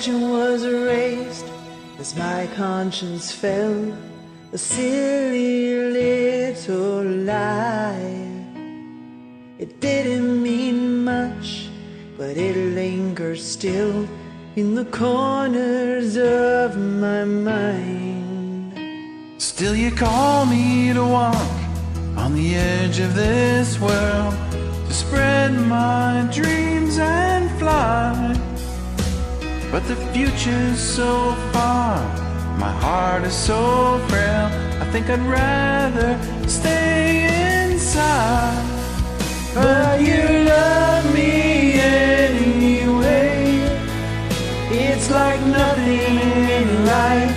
question was raised as my conscience fell, a silly little lie. It didn't mean much, but it lingers still in the corners of my mind. Still you call me to walk on the edge of this world, to spread my dreams and fly. But the future's so far, my heart is so frail, I think I'd rather stay inside. But you love me anyway. It's like nothing in life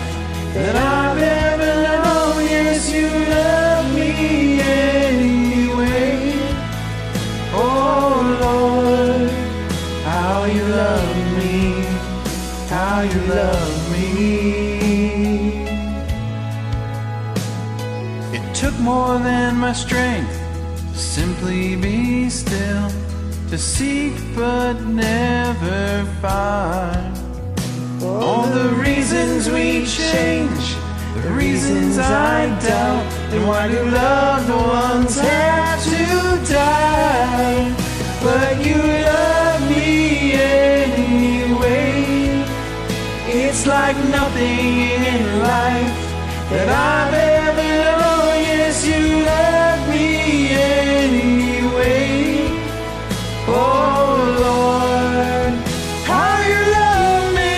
that I've ever known. Yes, you love me anyway. Oh Lord, how you love me, how you love me. It took more than my strength to simply be still, to seek but never find. All the reasons we change, the reasons I doubt, and why do loved ones have to die? But you love me anyway. It's like nothing in life that I've ever known. Yes, you love me anyway. Oh Lord, how you love me.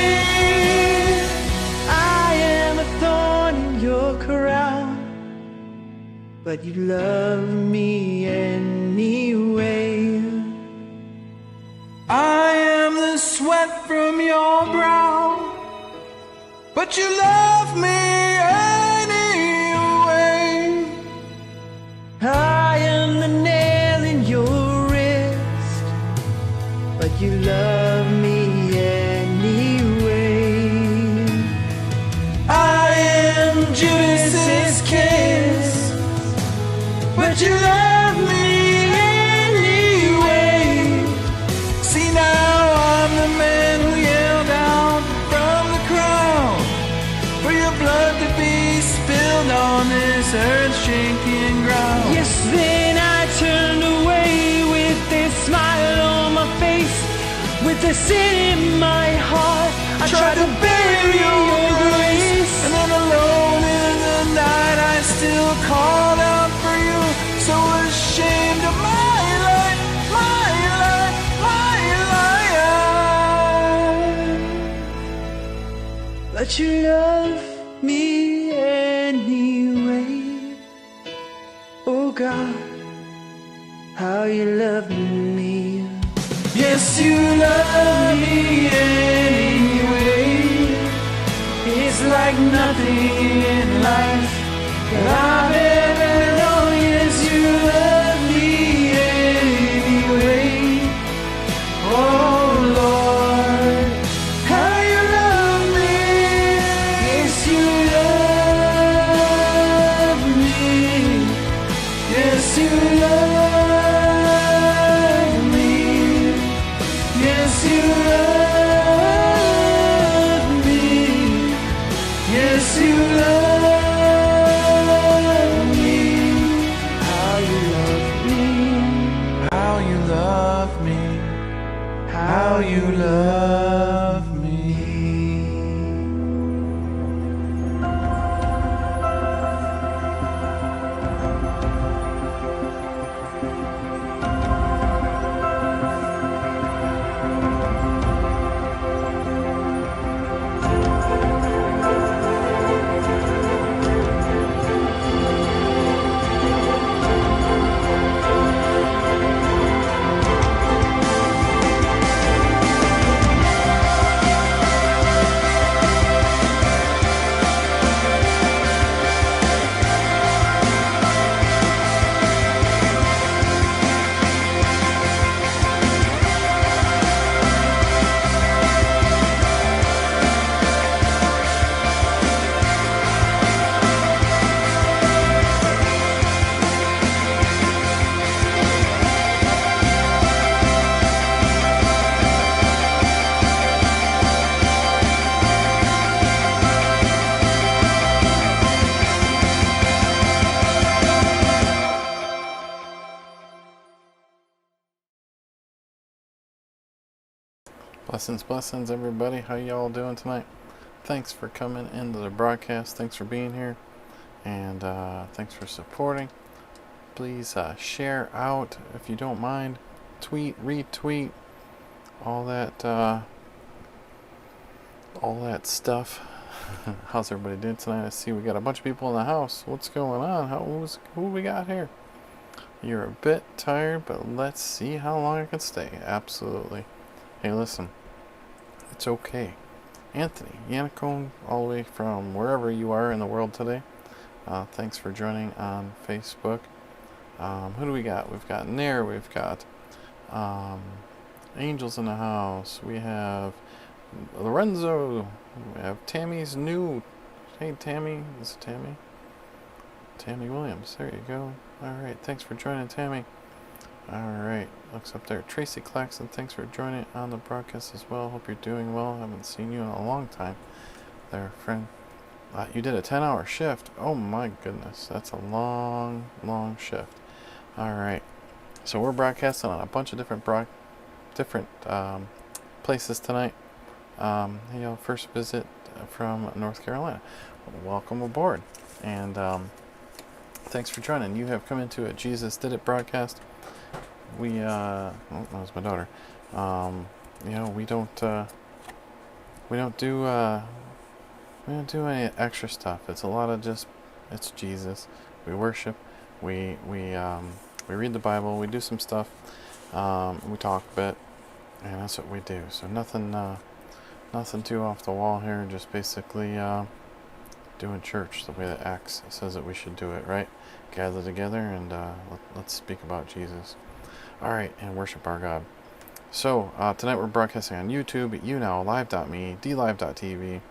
I am a thorn in your crown, but you love me anyway. I am the sweat from your brow, but you love me anyway. I am the nail in your wrist, but you love me anyway. I am Judas's kiss, but you love me anyway. See, now I'm the man who yelled out from the crowd for your blood to be spilled on this earth-shaking ground. Yes, then I turned away with this smile on my face, with the sin in my heart. I tried to bury your grace, and then alone in the night I still called out for you, so ashamed of my life, my life, my life. But you love me anyway. Oh God, how you love me. Yes, you love me anyway. It's like nothing in life that I've ever known. Yes, you love me anyway. Oh Lord, how you love me. Yes, you love me. Yes, you love me. Yes, you love me. Yes, you love me. Blessings, everybody. How y'all doing tonight? Thanks for coming into the broadcast. Thanks for being here. And thanks for supporting. Please share out if you don't mind. Tweet, retweet, all that stuff. How's everybody doing tonight? I see we got a bunch of people in the house. What's going on? Who we got here? You're a bit tired, but let's see how long I can stay. Absolutely. Hey, listen. It's okay. Anthony Yannicone, all the way from wherever you are in the world today. Thanks for joining on Facebook. Who do we got? We've got Nair. We've got Angels in the house. We have Lorenzo. We have Tammy's new. Hey, Tammy. This is Tammy. Tammy Williams. There you go. All right. Thanks for joining, Tammy. All right. Looks up there. Tracy Claxton. Thanks for joining on the broadcast as well. Hope you're doing well. Haven't seen you in a long time there, friend. You did a 10-hour shift. Oh, my goodness. That's a long, long shift. All right. So we're broadcasting on a bunch of different places tonight. First visit from North Carolina. Welcome aboard. And thanks for joining. You have come into a Jesus Did It broadcast. We, that was my daughter. We don't do any extra stuff. It's a lot of it's Jesus. We worship. We read the Bible. We do some stuff. We talk a bit, and that's what we do. So nothing too off the wall here. Just basically doing church the way that Acts says that we should do it, right? Gather together and let's speak about Jesus. All right, and worship our God. So tonight we're broadcasting on YouTube, YouNow, Live.me, DLive.tv,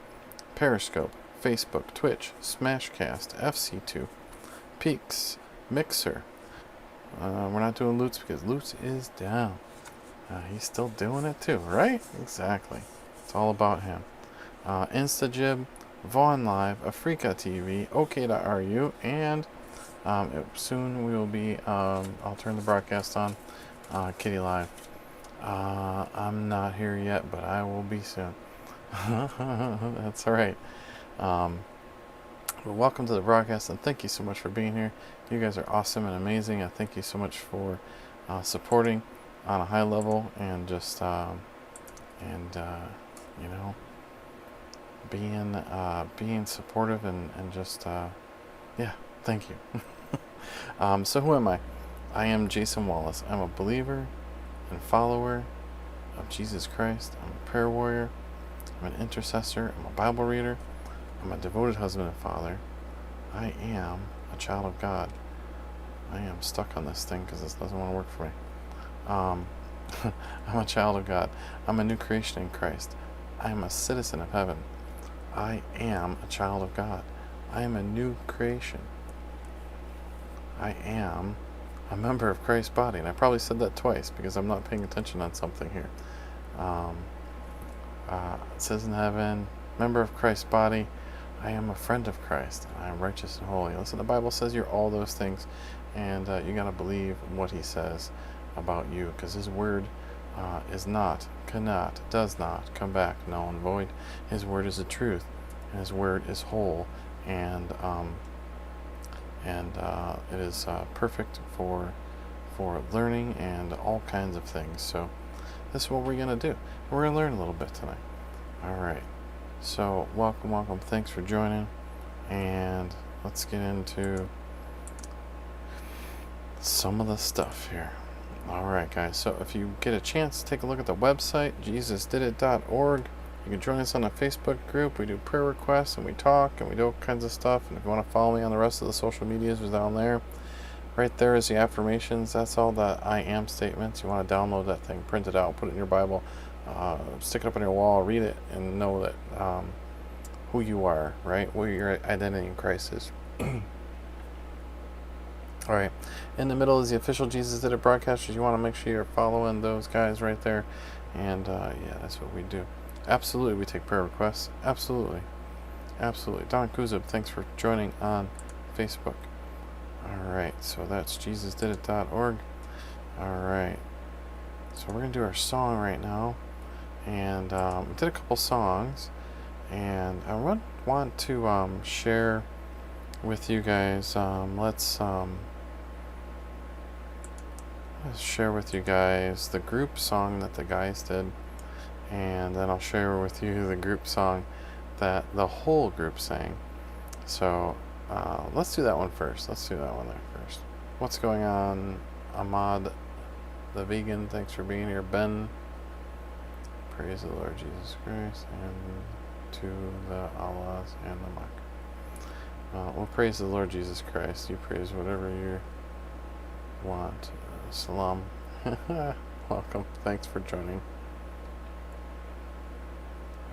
Periscope, Facebook, Twitch, Smashcast, FC2, Peaks, Mixer. We're not doing Lutz because Lutz is down. He's still doing it too, right? Exactly. It's all about him. Instajib, Vaughn Live, Africa TV, OK.ru, and soon we will be, I'll turn the broadcast on, Kitty Live. I'm not here yet, but I will be soon. That's all right. Well, welcome to the broadcast, and thank you so much for being here. You guys are awesome and amazing. I thank you so much for supporting on a high level and just being supportive and just thank you. So who am I? I am Jason Wallace. I'm a believer and follower of Jesus Christ. I'm a prayer warrior. I'm an intercessor. I'm a Bible reader. I'm a devoted husband and father. I am a child of God. I am stuck on this thing because this doesn't want to work for me. I'm a child of God. I'm a new creation in Christ. I am a citizen of heaven. I am a child of God. I am a new creation. I am a member of Christ's body. And I probably said that twice because I'm not paying attention on something here. It says in heaven, member of Christ's body. I am a friend of Christ. I am righteous and holy. Listen, the Bible says you're all those things. And you got to believe what he says about you. Because his word is not, cannot, does not come back null and void. His word is the truth. And his word is whole. And it is perfect for learning and all kinds of things. So this is what we're going to do. We're going to learn a little bit tonight. All right. So welcome. Thanks for joining. And let's get into some of the stuff here. All right, guys. So if you get a chance, take a look at the website, JesusDidIt.org. You can join us on a Facebook group. We do prayer requests and we talk and we do all kinds of stuff. And if you want to follow me on the rest of the social medias, it's down there. Right there is the affirmations. That's all the I am statements. You want to download that thing, print it out, put it in your Bible, stick it up on your wall, read it, and know that who you are, right? What your identity in Christ is. All right. In the middle is the official Jesus Did It broadcasters. You want to make sure you're following those guys right there. And that's what we do. Absolutely, we take prayer requests. Absolutely. Don Kuzub, thanks for joining on Facebook. All right, so that's JesusDidIt.org. All right, so we're going to do our song right now. and did a couple songs, and I would want to share with you guys. Let's share with you guys the group song that the guys did, and then I'll share with you the group song that the whole group sang. So let's do that one first. What's going on, Ahmad the vegan? Thanks for being here. Ben, praise the Lord Jesus Christ, and to the Allahs and the Mak. We'll praise the Lord Jesus Christ. You praise whatever you want. Salam. Welcome. Thanks for joining.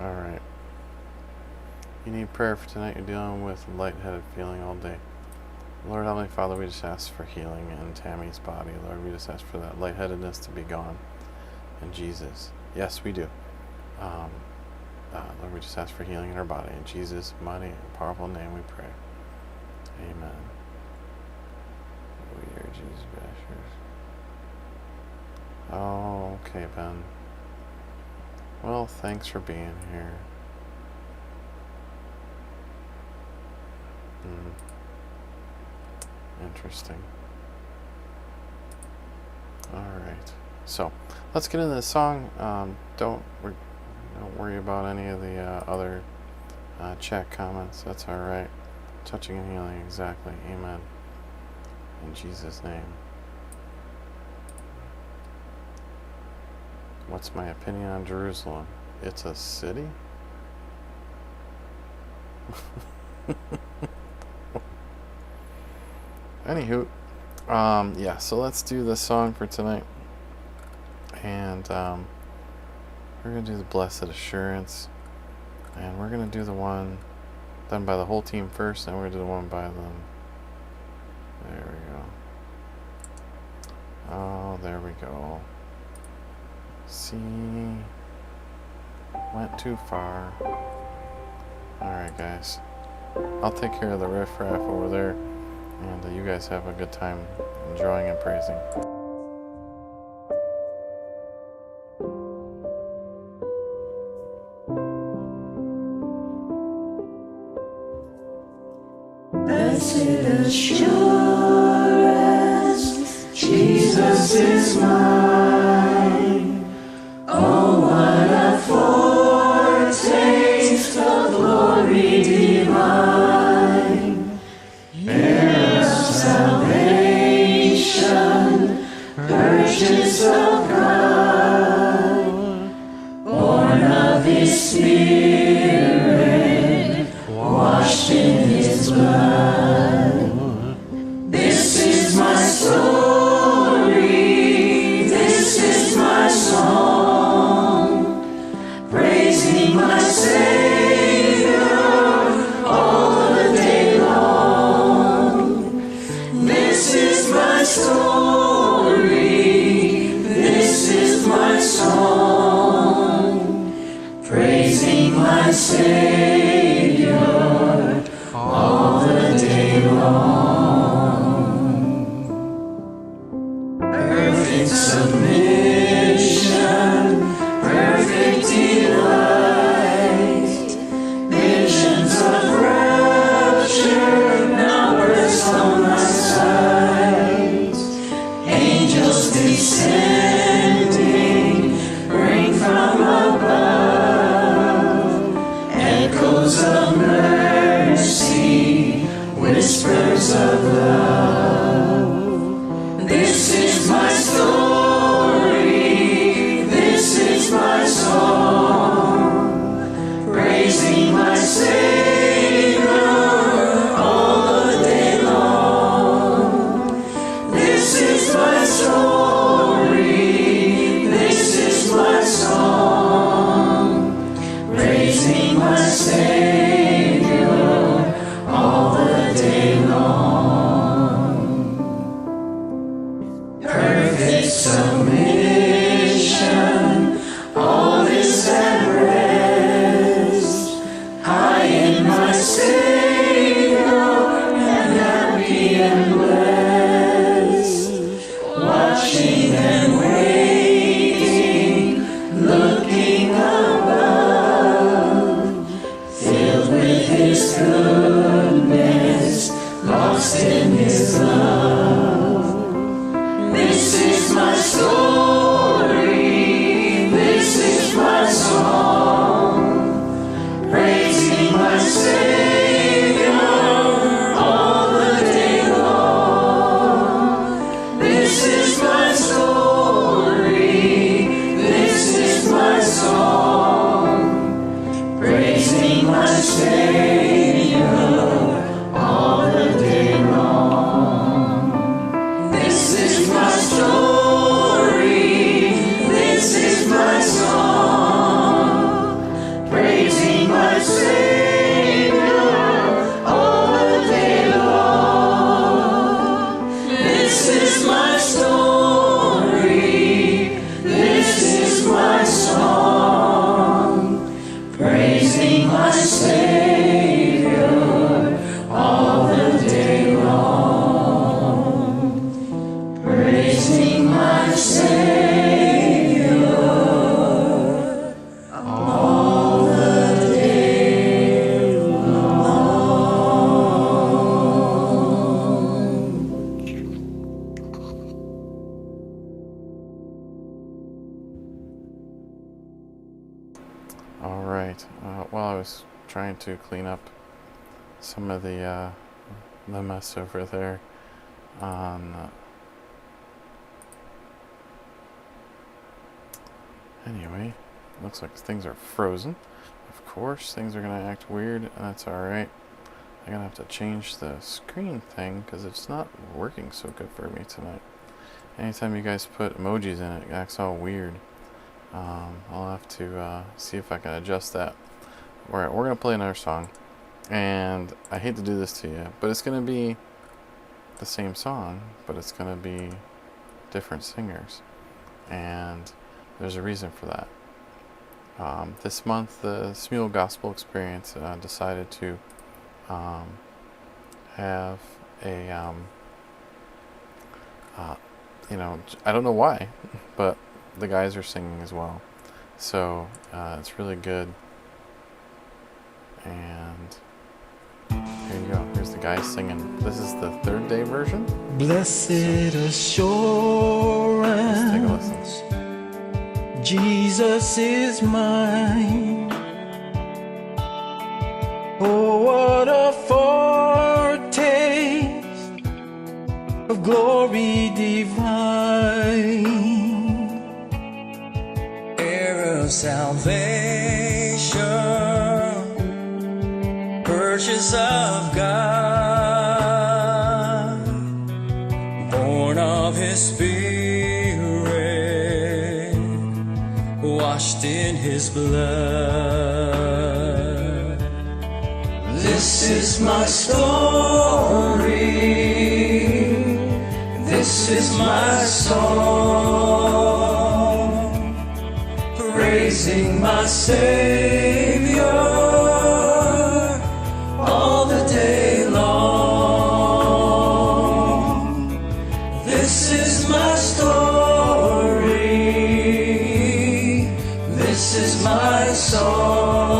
Alright. You need prayer for tonight. You're dealing with lightheaded feeling all day. Lord Heavenly Father, we just ask for healing in Tammy's body. Lord, we just ask for that lightheadedness to be gone. In Jesus. Yes, we do. Lord, we just ask for healing in her body. In Jesus' mighty and powerful name we pray. Amen. We are Jesus Bashers. Oh, okay, Ben. Well, thanks for being here. Interesting. Alright. So, let's get into this song. Don't worry about any of the other chat comments. That's alright. Touching and healing, exactly. Amen. In Jesus' name. What's my opinion on Jerusalem? It's a city? Anywho, yeah, so let's do the song for tonight. And we're going to do the Blessed Assurance. And we're going to do the one done by the whole team first, and we're going to do the one by them. There we go. Oh, there we go. See, went too far. Alright, guys. I'll take care of the riff-raff over there, and you guys have a good time enjoying and praising. Blessed assurance, Jesus is mine. Oh, what a foretaste of glory divine. Heir of salvation, purchase of God, born of His Spirit, washed in His blood. This is my story, this is my song, praising my Savior all the day long. This is my story, this is my song, praising my Savior all the day long. Perfect submission, perfect delight, visions of rapture now burst on my sight. Angels descending, bring from above echoes of mercy, whispers of love. This is my story, this is my song, praising my Savior all the day long. This is my story, this is my song, praising my Savior all the day long. Perfect submission, all is at rest. I in my Savior am happy and blessed, watching and waiting, looking up. my Savior all the day long. This is my story, this is my song, praising my Savior all the day long. This is my story, this is my song, praising my Savior all the day long. Praising my Savior all the day long. All right. While I was trying to clean up some of the mess over there on. Anyway, looks like things are frozen. Of course, things are gonna act weird, and that's all right. I'm gonna have to change the screen thing because it's not working so good for me tonight. Anytime you guys put emojis in it, it acts all weird. I'll have to see if I can adjust that. Alright, we're gonna play another song, and I hate to do this to you, but it's gonna be the same song, but it's gonna be different singers, and there's a reason for that. This month, the Smule Gospel Experience decided to have a I don't know why, but the guys are singing as well, so it's really good. And here you go. Here's the guys singing. This is the third day version. Blessed Let's take a assurance, listen. Jesus is mine. Oh, what a foretaste of glory divine, heir of salvation, purchase of God, born of His Spirit, washed in His blood. This is my story, this is my song, praising my Savior all the day long. This is my story, this is my song,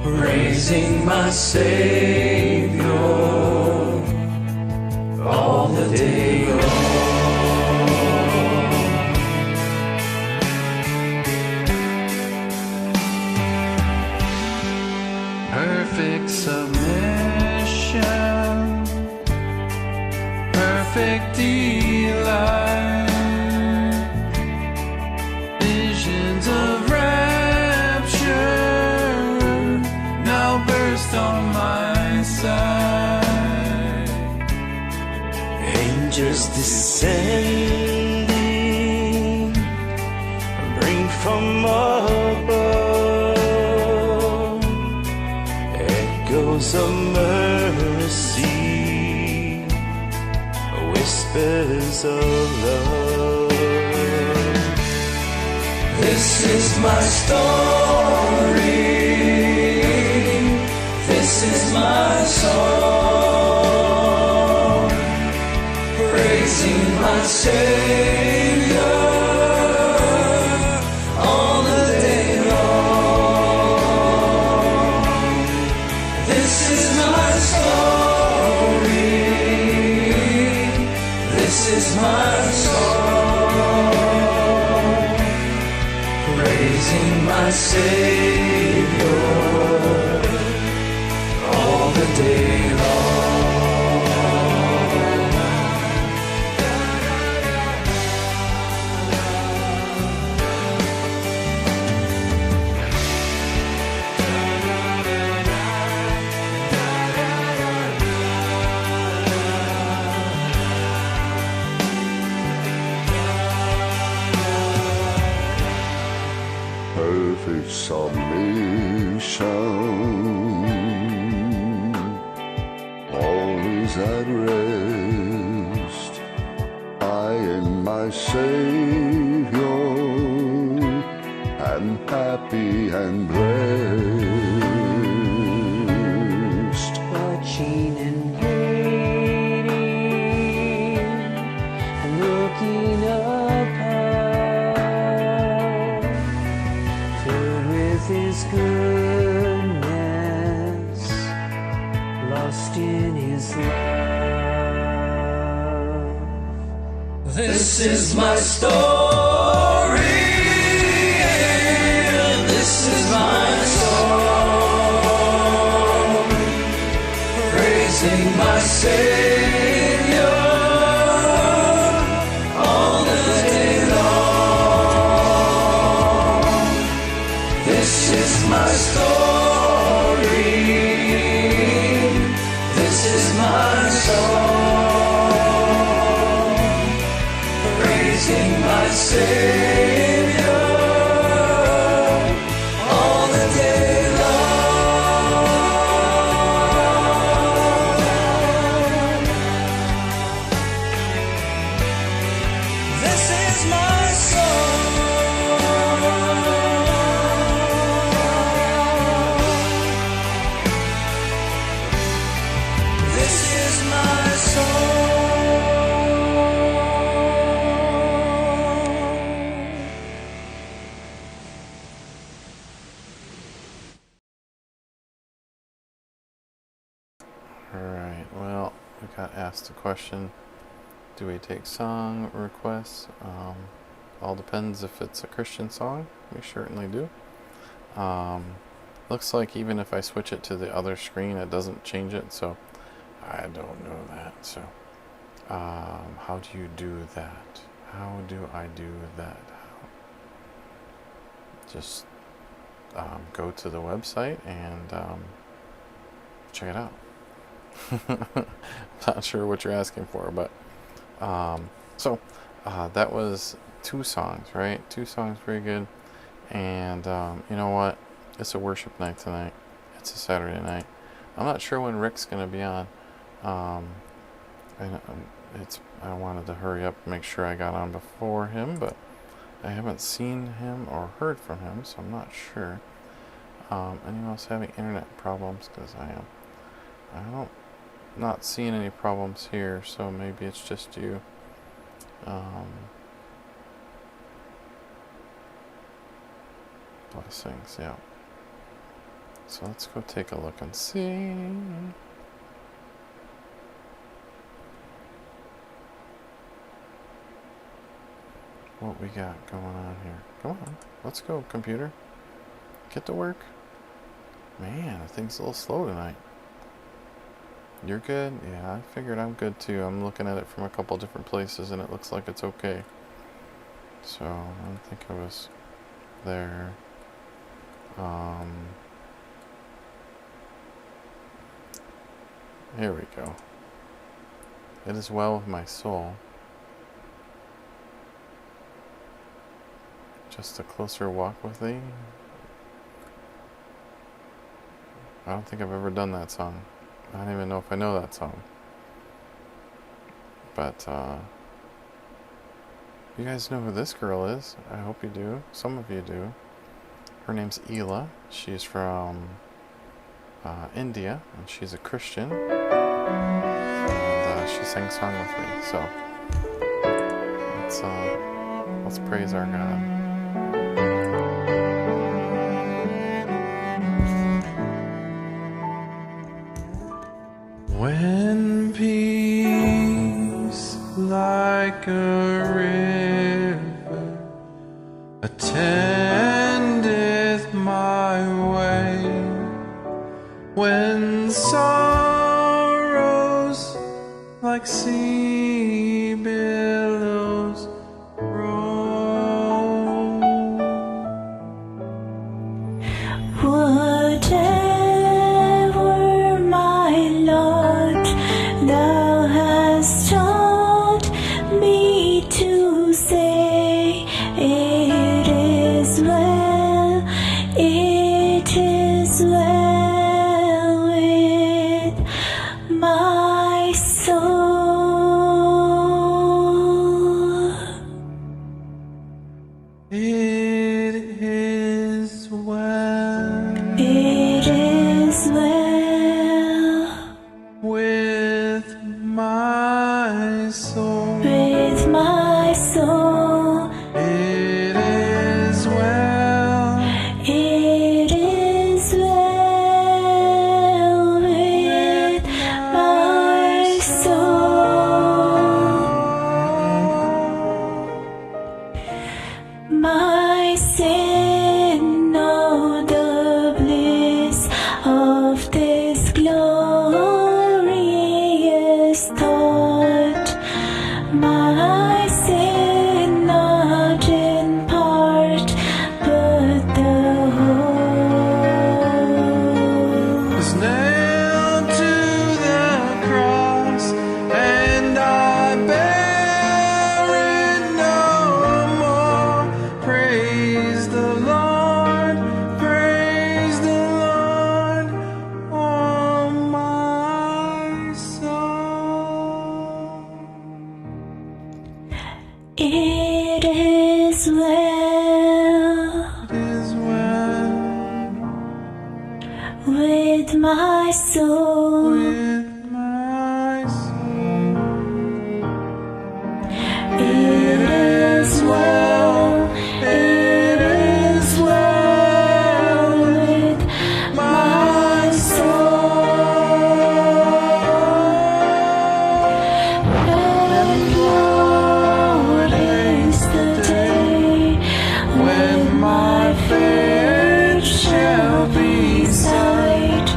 praising my Savior all the day long. Perfect submission, perfect delight, visions of rapture now burst on my sight. Angels descending, bring from above echoes of mercy, whispers of love. This is my story, this is my song, praising my Savior all the day long. This is my story, this is my song, praising my Savior all the day long. submission. All is at rest. I and my Savior am happy and blessed. Watching and waiting and looking upon, filled with His goodness, lost in His love. This is my story, and this is my song, praising my Savior all the day long. This is my story, this is my song, praising my Savior all the day long. This is my song. This is my song. Alright, well, we got asked a question. Do we take song requests? All depends if it's a Christian song. We certainly do. Looks like even if I switch it to the other screen, it doesn't change it, so I don't know that. So, how do you do that? How do I do that? Just go to the website and check it out. Not sure what you're asking for, but that was 2 songs, right? 2 songs, very good. And you know what? It's a worship night tonight. It's a Saturday night. I'm not sure when Rick's gonna be on. I wanted to hurry up and make sure I got on before him, but I haven't seen him or heard from him, so I'm not sure. Anyone else having internet problems? Because I am. I don't. Not seeing any problems here, so maybe it's just you. Blessings, yeah. So let's go take a look and see what we got going on here. Come on, let's go, computer. Get to work. Man, I think it's a little slow tonight. You're good? Yeah, I figured I'm good too. I'm looking at it from a couple different places and it looks like it's okay. So, I don't think I was there. Here we go. It is well with my soul. Just a closer walk with thee. I don't think I've ever done that song. I don't even know if I know that song. But, you guys know who this girl is. I hope you do. Some of you do. Her name's Ela. She's from India, and she's a Christian. And she sang a song with me. So, let's praise our God. When peace like a river attendeth my way, when sorrows like sea billows roll, whatever my lot thou hast taught me to say, it is well, it It is well with my soul. It is well It is well with my soul. with my soul. It is well. It is well with my soul. My sin, know the bliss of this glorious thought. My sin, not in part, but the whole. Was nailed to the cross, and I bear it no more. Praise the Lord, praise the Lord, oh my soul. It is well It is well with my soul. with my soul. It is well. It is well with my soul. And Lord is the day when my faith shall be sight.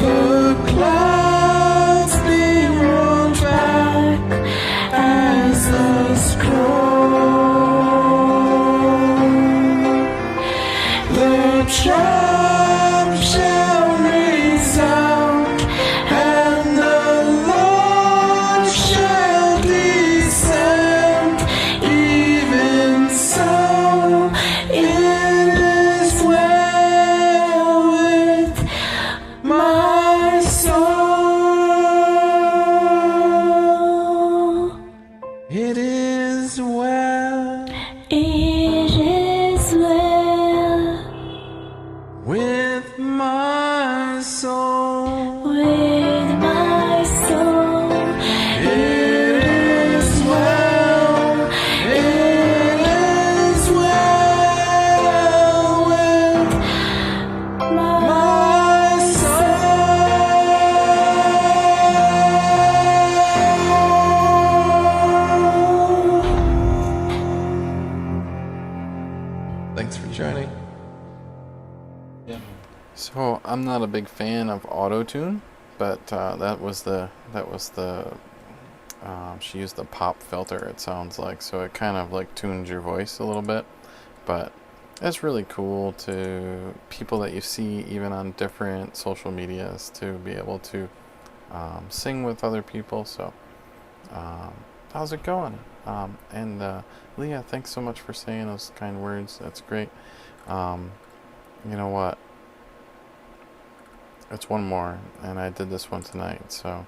The clouds be rolled back As the scroll, the trump shall resound, and the Lord shall descend. Even so, it is well with my soul. It is well it is well with my soul. with my soul. It is well. It is well with my soul. Thanks for joining. So I'm not a big fan of auto-tune, but that was the she used the pop filter, it sounds like, so it kind of like tunes your voice a little bit. But it's really cool to people that you see even on different social medias to be able to sing with other people. So how's it going? And Leah, thanks so much for saying those kind words. That's great. You know what? It's one more, and I did this one tonight, so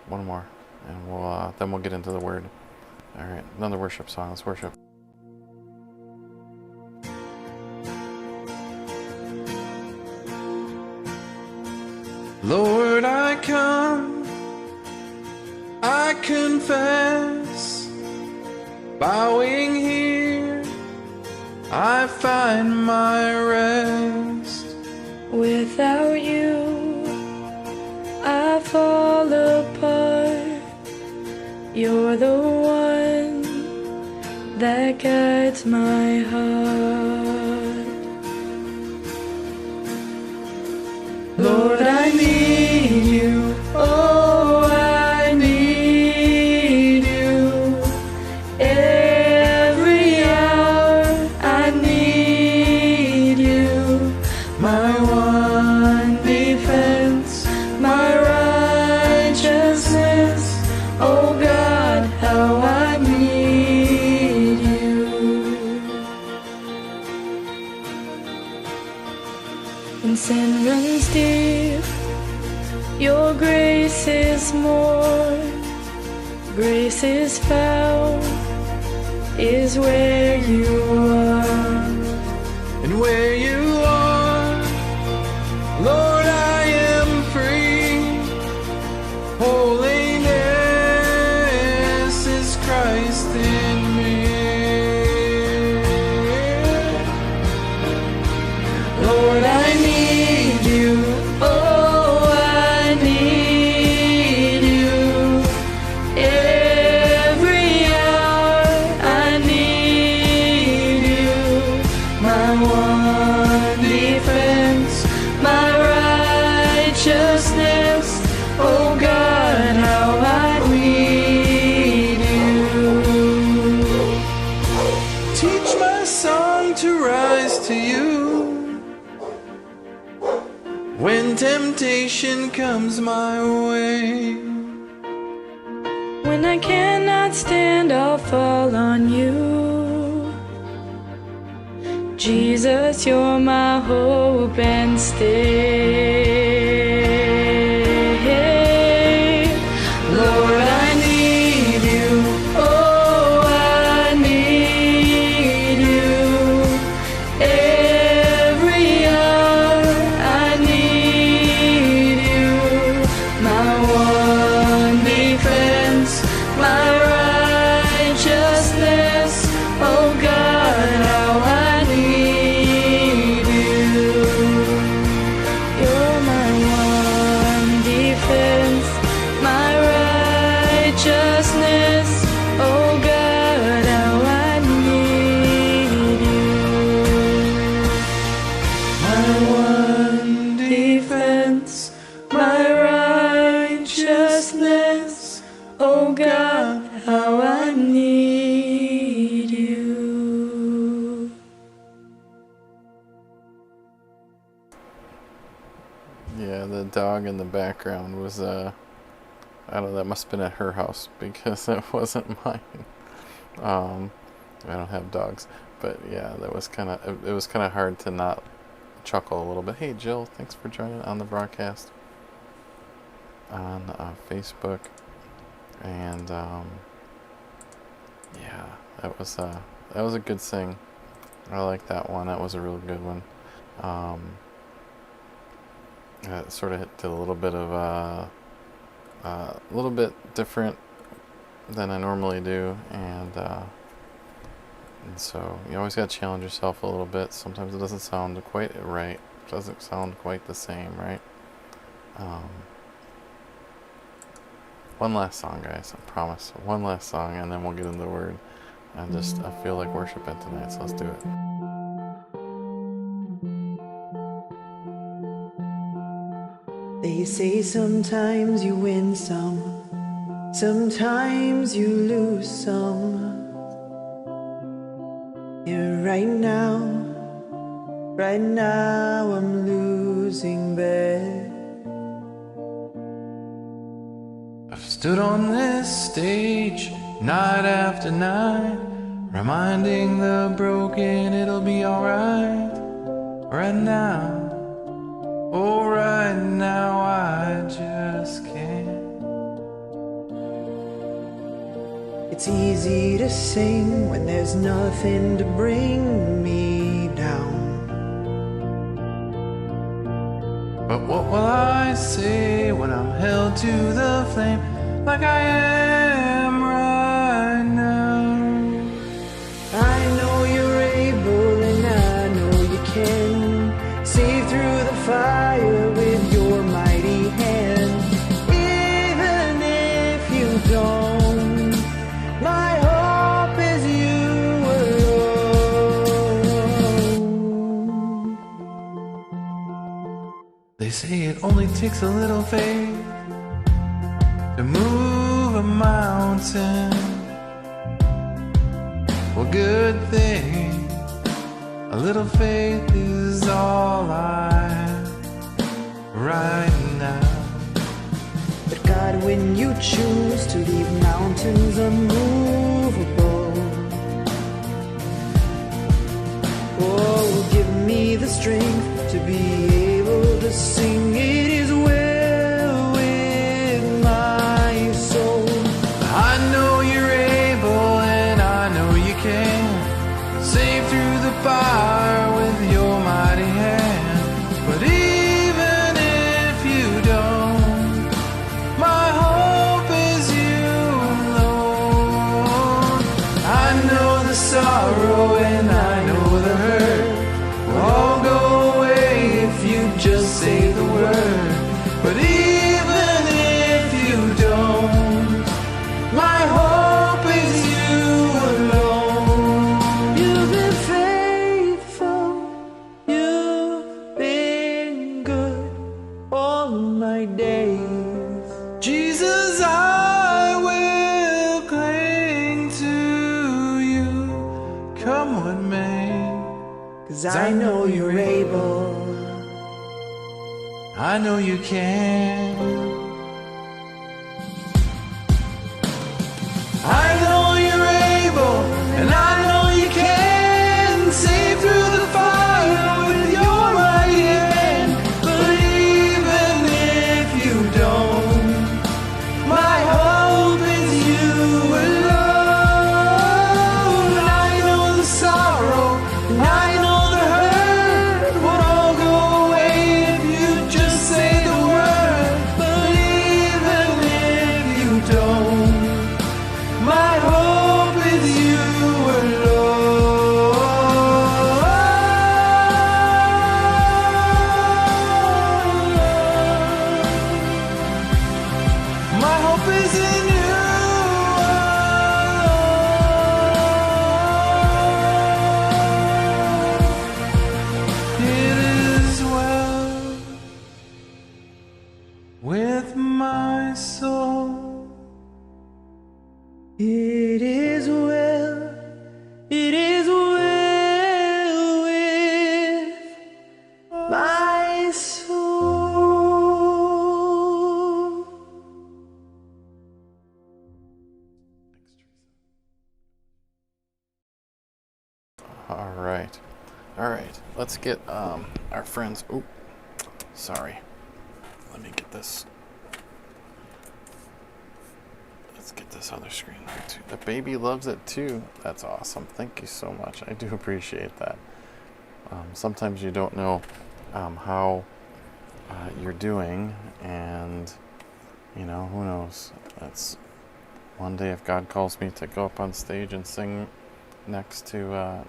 one more, and we'll then we'll get into the word. All right, another worship song. Let's worship. Lord, I come, I confess, bowing here, I find my rest. Without you, I fall apart. You're the one that guides my heart. Lord, I need you. Oh, I need you. Every hour I need you. My one defense, my righteousness. Oh God, how I need you. when sin runs deep. Your grace is more, grace is found, is where you are. And where you are, Lord, I am free. Holiness is Christ in me. Lord, I need you. Oh, I need you. Every hour I need you. My one defense, my righteousness. Oh God, how I need you. Teach my song to rise to you. When temptation comes my way, When I cannot stand, I'll fall on you. Jesus, you're my hope and stay. Lord, I need you. Oh, I need you. Every hour I need you. My one defense, my righteousness. Oh God, how I need you. You're my one defense, my righteousness. Oh God, how I need you. My one defense, my righteousness. Oh God, how I need you. Yeah, the dog in the background was, I don't know, that must have been at her house because it wasn't mine. I don't have dogs, but yeah, it was kind of hard to not chuckle a little bit. Hey Jill, thanks for joining on the broadcast on Facebook, and yeah, that was a good sing. I like that one. That was a real good one. It sort of did a little bit of a little bit different than I normally do, and so you always got to challenge yourself a little bit. Sometimes it doesn't sound quite right. It doesn't sound quite the same, right? One last song, guys. I promise. One last song, and then we'll get into the word. I feel like worshiping tonight, so let's do it. They say sometimes you win some, sometimes you lose some. Yeah, right now I'm losing bad. I've stood on this stage night after night, reminding the broken it'll be alright. Right now, oh right now I just can't. It's easy to sing when there's nothing to bring me down. But what will I say when I'm held to the flame like I am right now? I know you're able and I know you can see through the fire with your mighty hand. Even if you don't, my hope is you alone. They say it only takes a little faith to move a mountain. Well, good thing a little faith is all I have right now. But God, when you choose to leave mountains unmovable, oh, give me the strength to be able just sing, it is well with my soul. I know you're able and I know you can save through the fire with your mighty hand. But even if you don't, my hope is you alone. I know the sorrow and I know the hurt will all go away if you just say the word. But even if you don't, my hope is you alone. You've been faithful, you've been good all my days. Jesus, I will cling to you, come what may. 'Cause I know you're able. I know you can. I know you're able, and I know you can save through the fire with your mighty hand. But even if you don't, my hope is you alone. I know the sorrow, and I know the hurt would all go away if you just say the word. But even if you don't, my hope is you alone. My hope is in you alone. It is well with my soul. It is well, it is well with my soul. All right. Let's get our friends. Oop, sorry. Let me get this. Let's get this other screen there too. The baby loves it too. That's awesome. Thank you so much. I do appreciate that. Sometimes you don't know how you're doing, and who knows. That's one day if God calls me to go up on stage and sing next to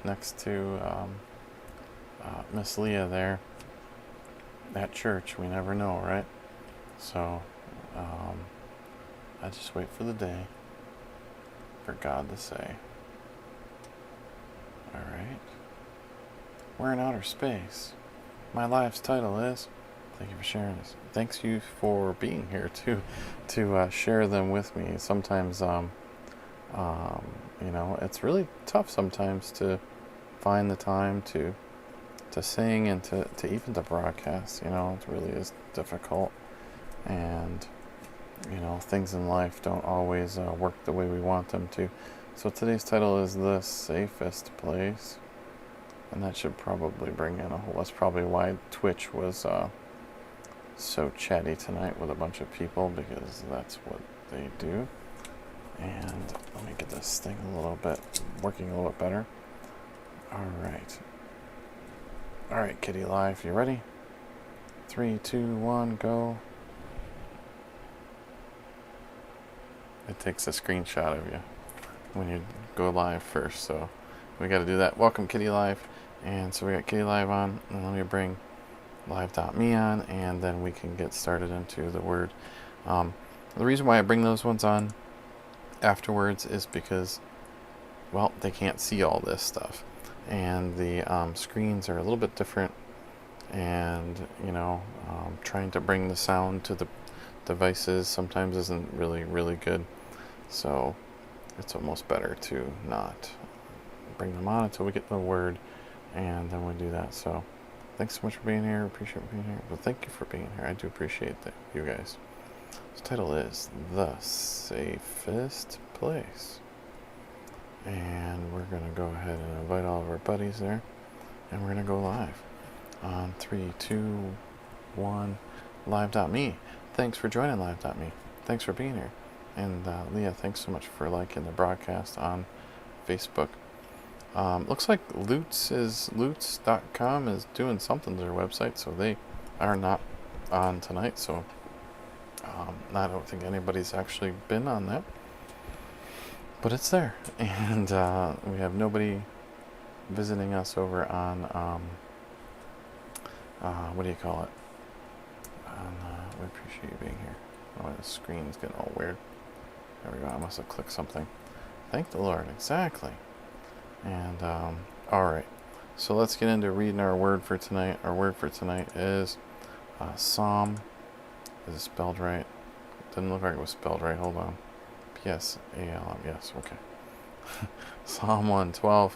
Miss Leah there at church. We never know, right? So I just wait for the day for God to say, all right, we're in outer space. My life's title is, thank you for sharing this. Thanks you for being here to share them with me. Sometimes, it's really tough sometimes to find the time to sing and to even to broadcast. It really is difficult, and things in life don't always work the way we want them to. So today's title is The Safest Place, and that should probably bring in a whole. That's probably why Twitch was so chatty tonight with a bunch of people, because that's what they do. And let me get this thing working a little bit better. All right, Kitty Live, you ready? 3, 2, 1, go. It takes a screenshot of you when you go live first, so we got to do that. Welcome, Kitty Live. And so we got Kitty Live on, and let me bring live.me on, and then we can get started into the word. The reason why I bring those ones on afterwards is because, well, they can't see all this stuff, and the screens are a little bit different, and trying to bring the sound to the devices sometimes isn't really good, so it's almost better to not bring them on until we get the word, and then we do that. So thanks so much for being here. Appreciate being here. Well, thank you for being here. I do appreciate that, you guys. The title is The Safest Place, and we're gonna go ahead and invite all of our buddies there, and we're gonna go live on 3, 2, Live.me. Thanks for joining Live.me. Thanks for being here. And Leah, thanks so much for liking the broadcast on Facebook. Looks like Loots.com is doing something to their website, so they are not on tonight. So I don't think anybody's actually been on that, but it's there. And we have nobody visiting us over on what do you call it? We appreciate you being here. Oh, the screen's getting all weird. There we go. I must have clicked something. Thank the Lord. Exactly. And all right. So let's get into reading our word for tonight. Our word for tonight is Psalm. Is it spelled right? Didn't look like it was spelled right. Hold on. P-S-A-L-M. Yes. Okay. Psalm 112.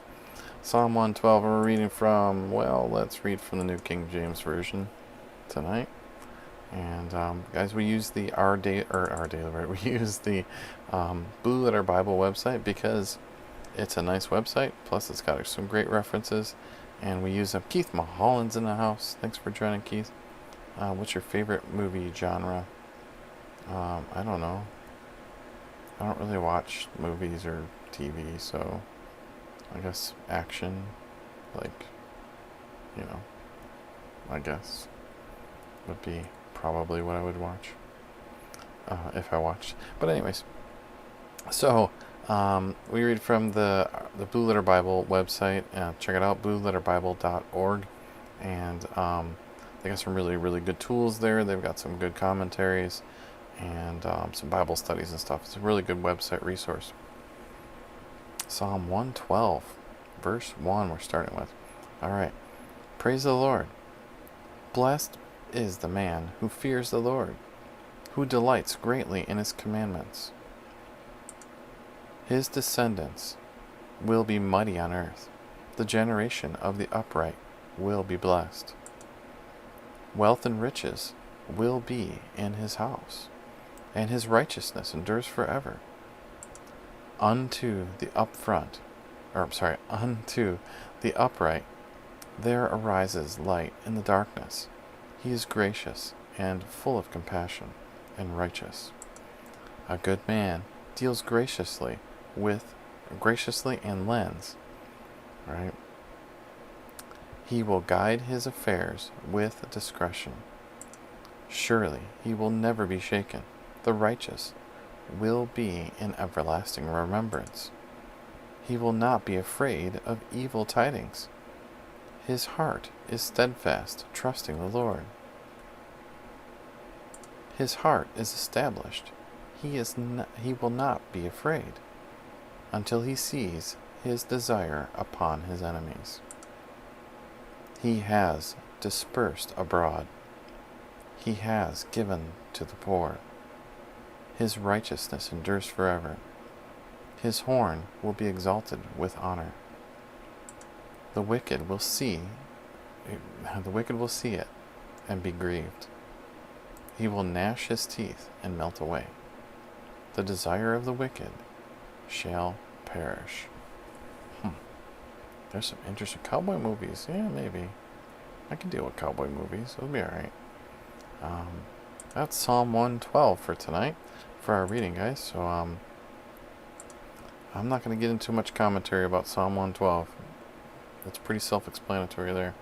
Psalm 112. We're reading from. Well, let's read from the New King James Version tonight. And guys, we use the we use the Blue Letter Bible website because it's a nice website. Plus, it's got some great references, and we use them. Keith Mulholland's in the house. Thanks for joining, Keith. What's your favorite movie genre? I don't know. I don't really watch movies or TV, so I guess action, like, I guess would be probably what I would watch if I watched. But anyways, so we read from the Blue Letter Bible website. Check it out, blueletterbible.org, and they got some really, really good tools there. They've got some good commentaries and some Bible studies and stuff. It's a really good website resource. Psalm 112, verse 1 we're starting with. All right. Praise the Lord. Blessed is the man who fears the Lord, who delights greatly in his commandments. His descendants will be mighty on earth. The generation of the upright will be blessed. Wealth and riches will be in his house, and his righteousness endures forever. Unto the upright there arises light in the darkness. He is gracious and full of compassion and righteous. A good man deals graciously and lends. Right? He will guide his affairs with discretion. Surely he will never be shaken. The righteous will be in everlasting remembrance. He will not be afraid of evil tidings. His heart is steadfast, trusting the Lord. His heart is established. He will not be afraid until he sees his desire upon his enemies. He has dispersed abroad. He has given to the poor. His righteousness endures forever. His horn will be exalted with honor. The wicked will see it and be grieved. He will gnash his teeth and melt away. The desire of the wicked shall perish. There's some interesting cowboy movies. Yeah, maybe. I can deal with cowboy movies. It'll be alright. That's Psalm 112 for tonight, for our reading, guys. So, I'm not going to get into much commentary about Psalm 112. It's pretty self-explanatory there.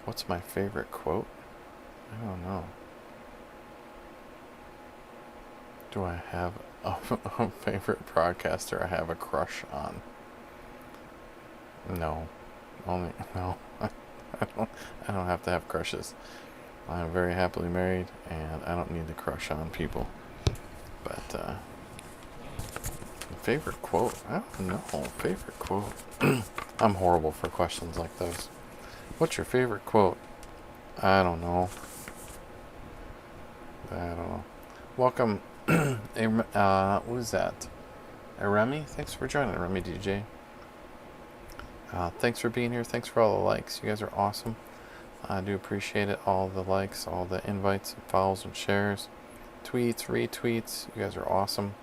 What's my favorite quote? I don't know. Do I have a favorite broadcaster I have a crush on? No. No. I don't have to have crushes. I'm very happily married, and I don't need to crush on people. But, favorite quote? I don't know. Favorite quote? I'm horrible for questions like those. What's your favorite quote? I don't know. Welcome. What is that? Remy? Thanks for joining, Remy DJ. Thanks for being here. Thanks for all the likes. You guys are awesome. I do appreciate it. All the likes, all the invites, and follows, and shares, tweets, retweets. You guys are awesome.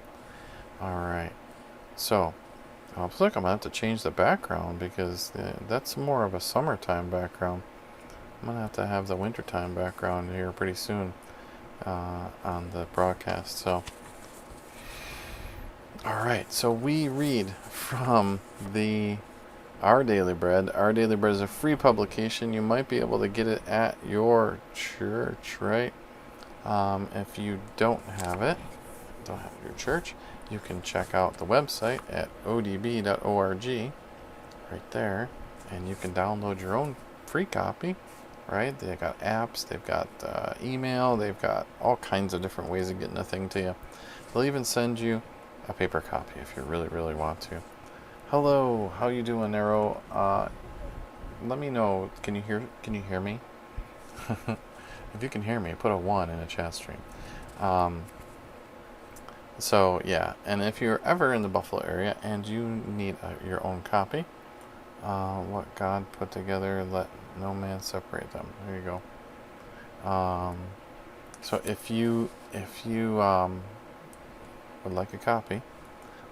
Alright. So, looks like I'm going to have to change the background because that's more of a summertime background. I'm going to have the wintertime background here pretty soon on the broadcast. So, alright, so we read from Our Daily Bread. Our Daily Bread is a free publication. You might be able to get it at your church, right? If you don't have your church, you can check out the website at odb.org right there, and you can download your own free copy, right? They've got apps, they've got email, they've got all kinds of different ways of getting a thing to you. They'll even send you a paper copy if you really, really want to. Hello, how you doing, Arrow? Let me know. Can you hear me? If you can hear me, put a 1 in a chat stream. So yeah, and if you're ever in the Buffalo area and you need your own copy, what God put together, let no man separate them. There you go. So if you would like a copy,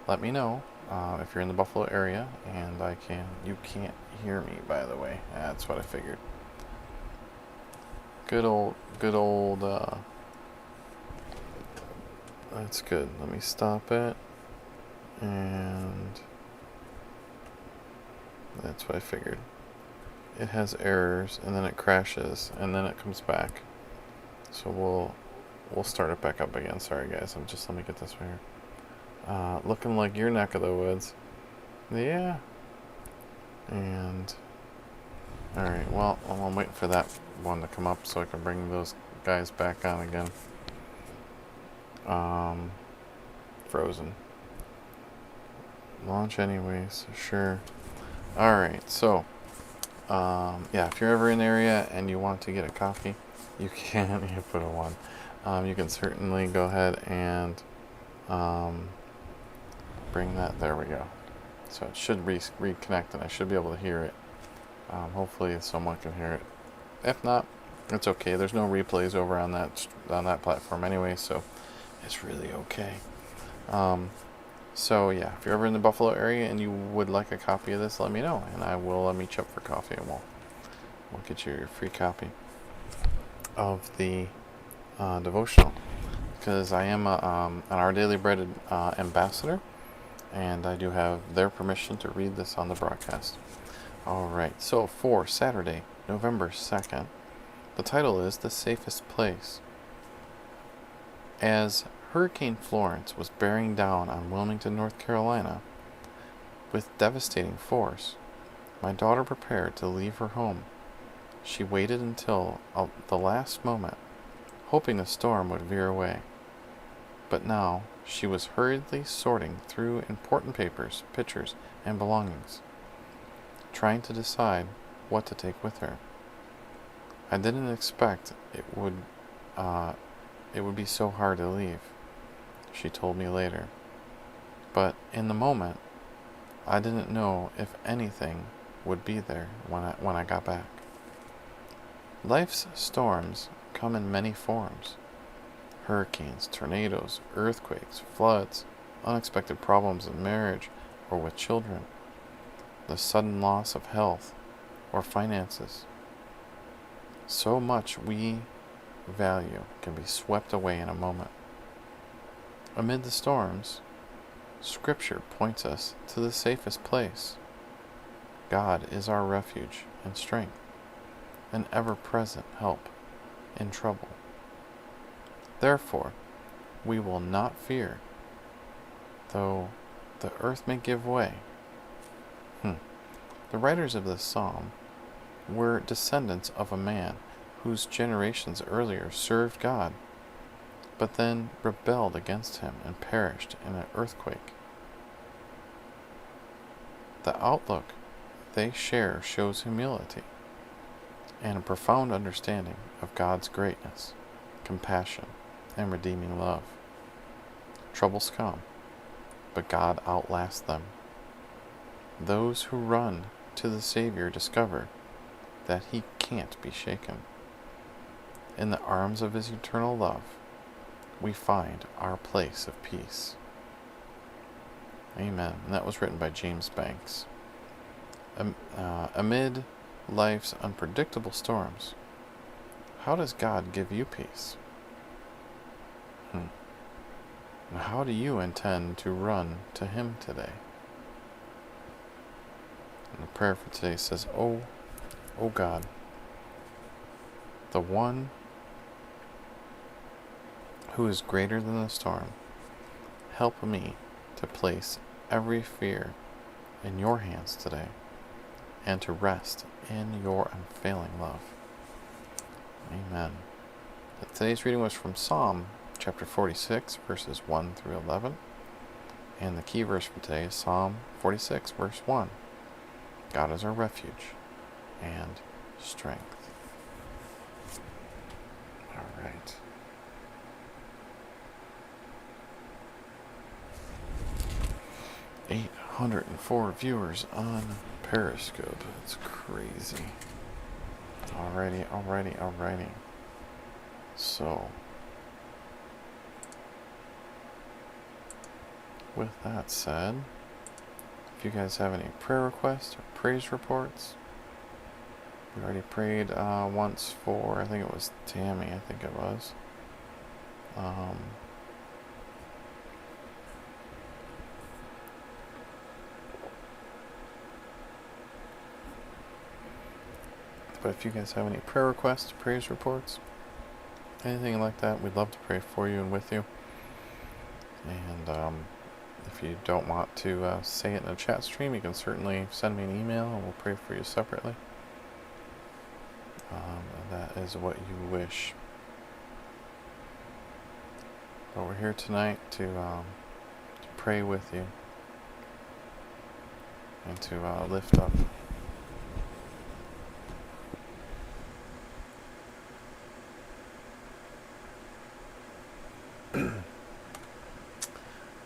let me know. If you're in the Buffalo area, and you can't hear me, by the way. That's what I figured. Good old, that's good. Let me stop it. And that's what I figured. It has errors, and then it crashes, and then it comes back. So we'll start it back up again. Sorry guys, let me get this right here. Looking like your neck of the woods. Yeah. And alright, well, I'm waiting for that one to come up so I can bring those guys back on again. Frozen. Launch anyways, sure. Alright, so yeah, if you're ever in the area and you want to get a copy, you can. You put a 1. You can certainly go ahead and bring that. There we go. So it should reconnect, and I should be able to hear it. Hopefully someone can hear it. If not, it's okay. There's no replays over on that platform anyway, so it's really okay. So yeah, if you're ever in the Buffalo area and you would like a copy of this, let me know, and I will meet you up for coffee, and we'll get you your free copy of the devotional, because I am an Our Daily Bread ambassador, and I do have their permission to read this on the broadcast. Alright, so for Saturday, November 2nd, the title is The Safest Place. As Hurricane Florence was bearing down on Wilmington, North Carolina, with devastating force, my daughter prepared to leave her home. She waited until the last moment, hoping the storm would veer away. But now she was hurriedly sorting through important papers, pictures, and belongings, trying to decide what to take with her. I didn't expect it would be so hard to leave, she told me later. But in the moment, I didn't know if anything would be there when I got back. Life's storms come in many forms. Hurricanes, tornadoes, earthquakes, floods, unexpected problems in marriage or with children, the sudden loss of health or finances. So much we value can be swept away in a moment. Amid the storms, Scripture points us to the safest place. God is our refuge and strength, an ever-present help in trouble. Therefore, we will not fear, though the earth may give way. The writers of this psalm were descendants of a man whose generations earlier served God, but then rebelled against him and perished in an earthquake. The outlook they share shows humility and a profound understanding of God's greatness, compassion, and redeeming love. Troubles come, but God outlasts them. Those who run to the Savior discover that He can't be shaken. In the arms of His eternal love, we find our place of peace. Amen. And that was written by James Banks. Amid life's unpredictable storms, how does God give you peace? And how do you intend to run to Him today? And the prayer for today says, Oh God, the one who is greater than the storm, help me to place every fear in your hands today and to rest in your unfailing love. Amen. Today's reading was from Psalm chapter 46, verses 1 through 11. And the key verse for today is Psalm 46, verse 1. God is our refuge and strength. All right. $804 viewers on Periscope. It's crazy. Alrighty. So, with that said, if you guys have any prayer requests or praise reports, we already prayed once for, I think it was Tammy, I think it was. But if you guys have any prayer requests, praise reports, anything like that, we'd love to pray for you and with you. And if you don't want to say it in a chat stream, you can certainly send me an email and we'll pray for you separately. That is what you wish. But we're here tonight to pray with you and to lift up.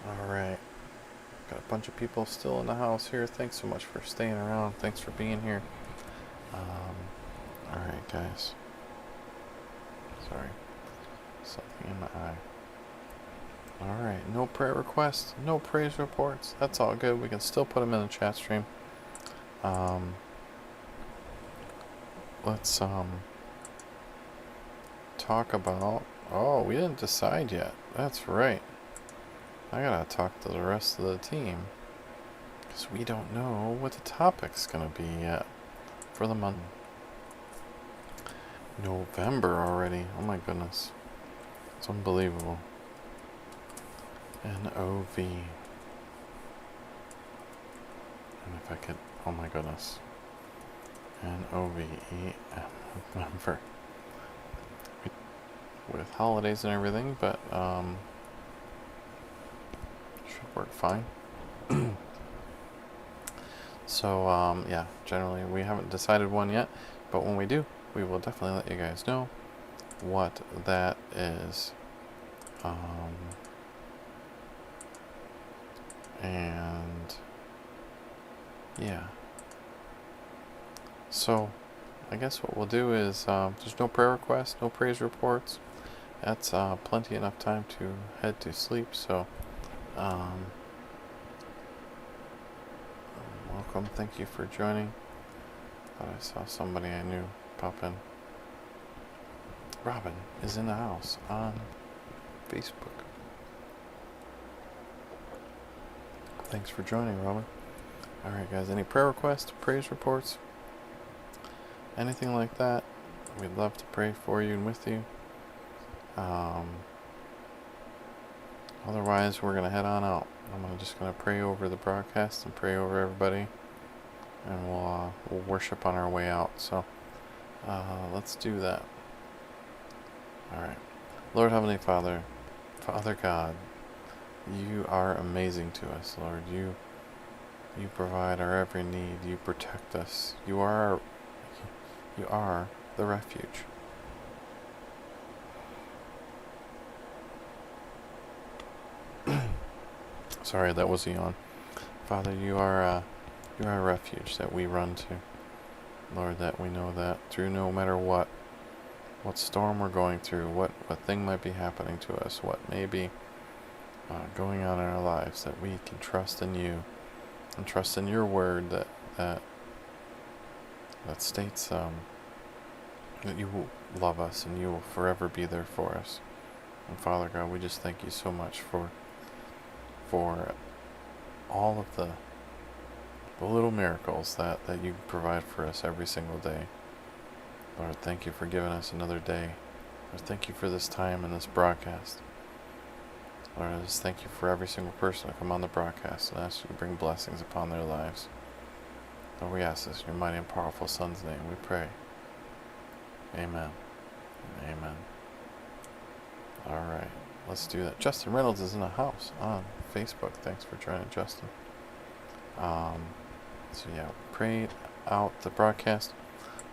Alright, got a bunch of people still in the house here. Thanks so much for staying around. Thanks for being here. Alright, guys. Sorry, something in my eye. Alright, no prayer requests, no praise reports. That's all good. We can still put them in the chat stream. Let's talk about... Oh, we didn't decide yet. That's right. I gotta talk to the rest of the team, because we don't know what the topic's gonna be yet for the month. November already. Oh my goodness. It's unbelievable. NOV. And if I could... Oh my goodness. NOVEM. November. With holidays and everything, but should work fine. So yeah, generally we haven't decided one yet, but when we do, we will definitely let you guys know what that is. And yeah, so I guess what we'll do is there's no prayer requests, no praise reports. That's plenty enough time to head to sleep. So welcome, thank you for joining. Thought I saw somebody I knew pop in. Robin is in the house on Facebook. Thanks for joining, Robin. Alright guys, any prayer requests, praise reports, anything like that, we'd love to pray for you and with you. Otherwise, we're going to head on out. I'm just going to pray over the broadcast and pray over everybody, and we'll worship on our way out. So let's do that. Alright. Lord Heavenly Father, Father God, you are amazing to us, Lord. You provide our every need. You protect us. You are the refuge. Sorry, that was a yawn. Father, you are a refuge that we run to. Lord, that we know that through no matter what storm we're going through, what thing might be happening to us, what may be going on in our lives, that we can trust in you and trust in your word that that states that you will love us and you will forever be there for us. And Father God, we just thank you so much for all of the little miracles that you provide for us every single day. Lord, thank you for giving us another day. Lord, thank you for this time and this broadcast. Lord, I just thank you for every single person to come on the broadcast and ask you to bring blessings upon their lives. Lord, we ask this in your mighty and powerful Son's name. We pray. Amen. Amen. Alright, let's do that. Justin Reynolds is in the house on Facebook. Thanks for joining, Justin. So yeah, pray out the broadcast.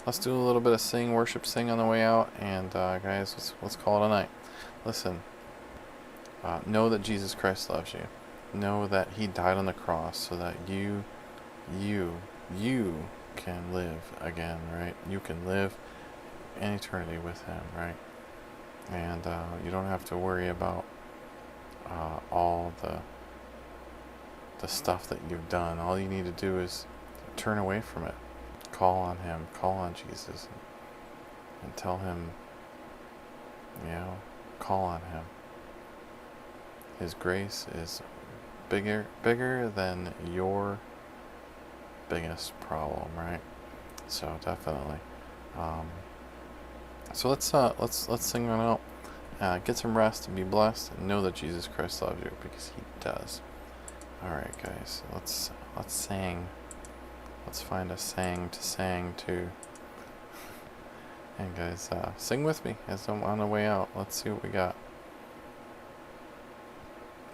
Let's do a little bit of sing, worship, sing on the way out. And guys, let's call it a night. Listen, know that Jesus Christ loves you. Know that he died on the cross so that you can live again, right? You can live in eternity with him, right? And you don't have to worry about all the stuff that you've done. All you need to do is turn away from it. Call on him, call on Jesus, and tell him, call on him. His grace is bigger than your biggest problem, right? So definitely. So let's sing on out. Get some rest and be blessed, and know that Jesus Christ loves you, because he does. All right, guys, let's sing. Let's find a sang to. And guys, sing with me as I'm on the way out. Let's see what we got.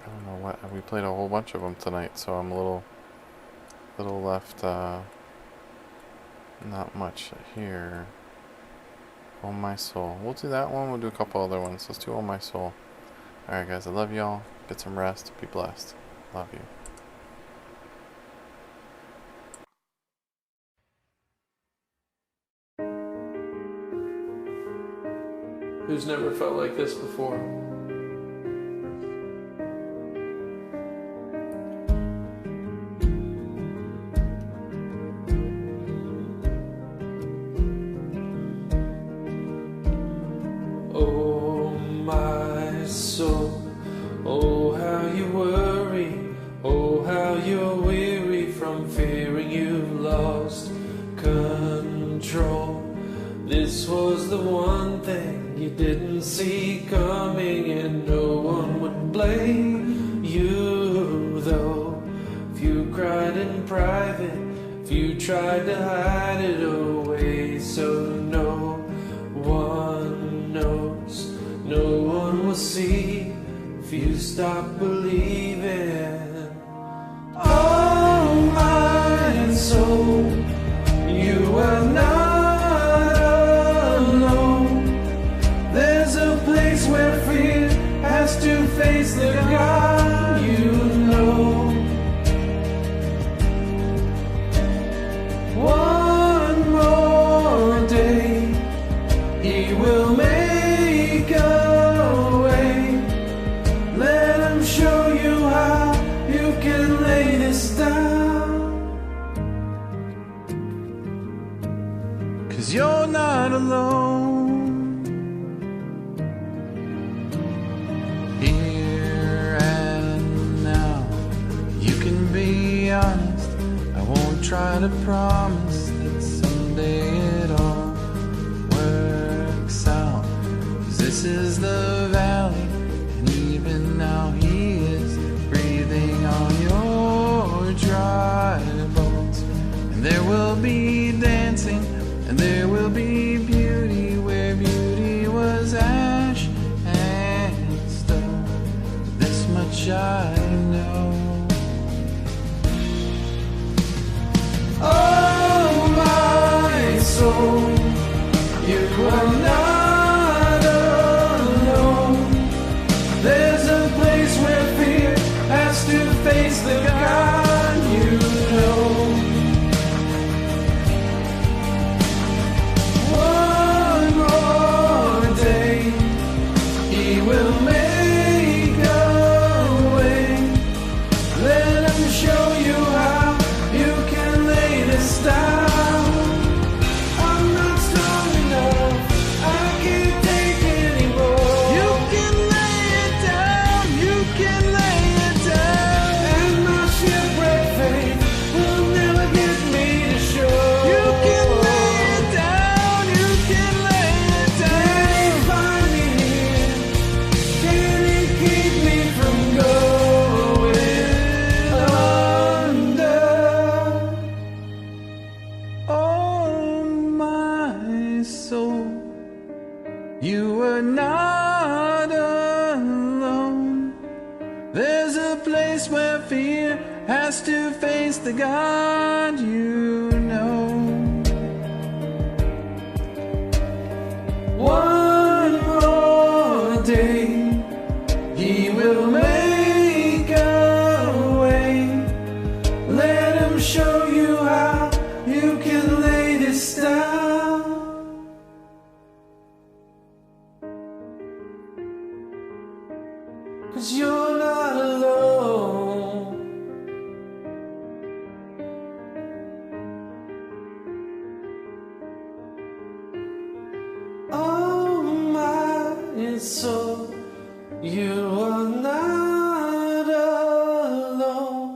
I don't know what we played a whole bunch of them tonight, so I'm a little left. Not much here. Oh My Soul. We'll do that one. We'll do a couple other ones. Let's do Oh My Soul. Alright guys, I love y'all. Get some rest. Be blessed. Love you. Who's never felt like this before? Oh my soul, oh how you worry, oh how you're weary from fearing you've lost control. This was the one thing you didn't see coming, and no one would blame you though. If you cried in private, if you tried to hide it away, so no one knows, no one will see if you stop believing. Oh my soul, you are not where fear has to face the God you know. One more day, he will make a way. Let him show you how you can lay this down. 'Cause you're not alone. Honest, I won't try to promise that someday it all works out. 'Cause this is the valley, and even now he is breathing on your dry bones. And there will be dancing, and there will be beauty where beauty was ash and stone. This much I know. Oh my soul, you are not alone. There's a place where fear has to face the God you know. You were not alone. There's a place where fear has to face the God you know. One more day, He will make a way. Let Him show you how you can lay this down. 'Cause you're not alone. Oh my soul, you are not alone.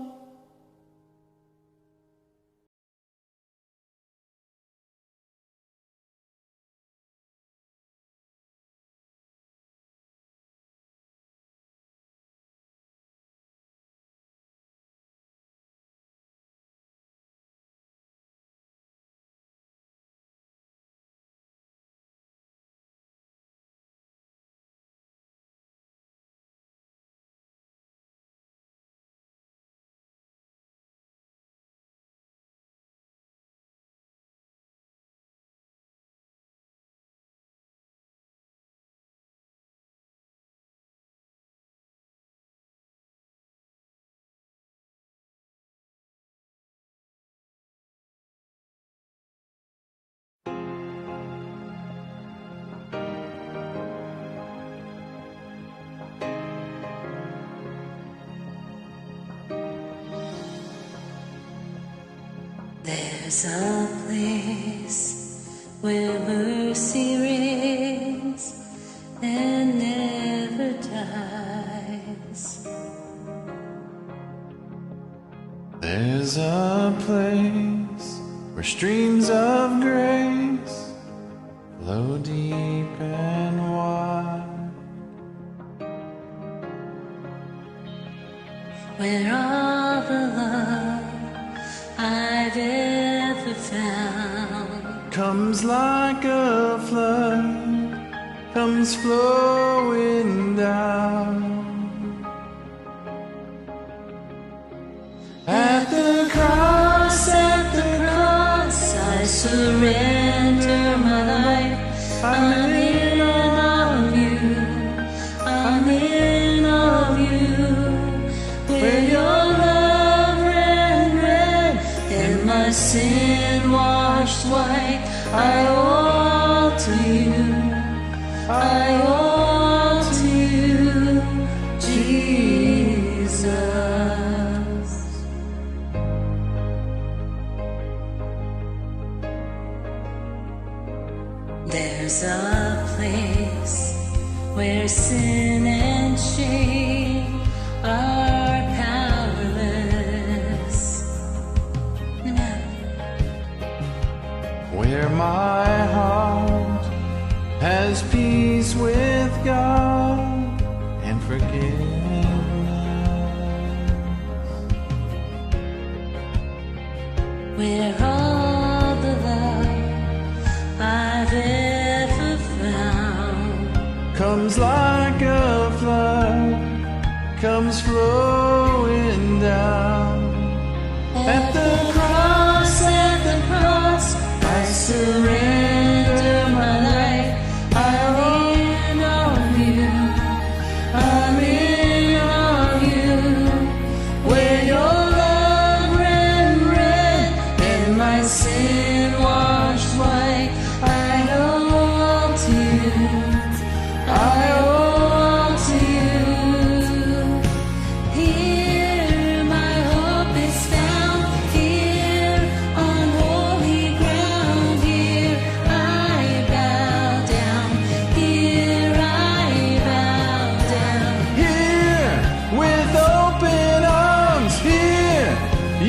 There's a place where mercy reigns and never dies. There's a place where streams of grace flow deep and wide, Where all the love I've ever found comes like a flood, comes flowing down. At the cross, I surrender my life. I'm in all of you. I'm in all of you. Where your love ran red and my sin washed white. I owe all to you. I owe all to you, Jesus. There's a place where sin and shame are powerless. where my heart has peace with God and forgiveness, Where all the love I've ever found comes like a flood, comes flowing down. At the cross, I surrender my life. I'm in on you. I'm in on you. Where your love ran red and my sin washed white. I owe all to you. I owe all to you. Here my hope is found. Here on holy ground. Here I bow down. Here I bow down. Here with open arms. Here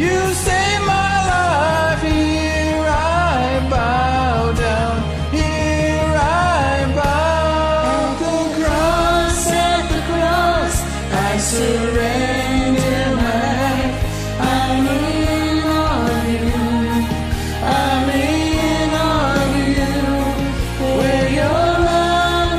you save my life. Here I bow down. Here I bow. At the cross, I surrender my life. I'm in on you. I'm in on you. Where your love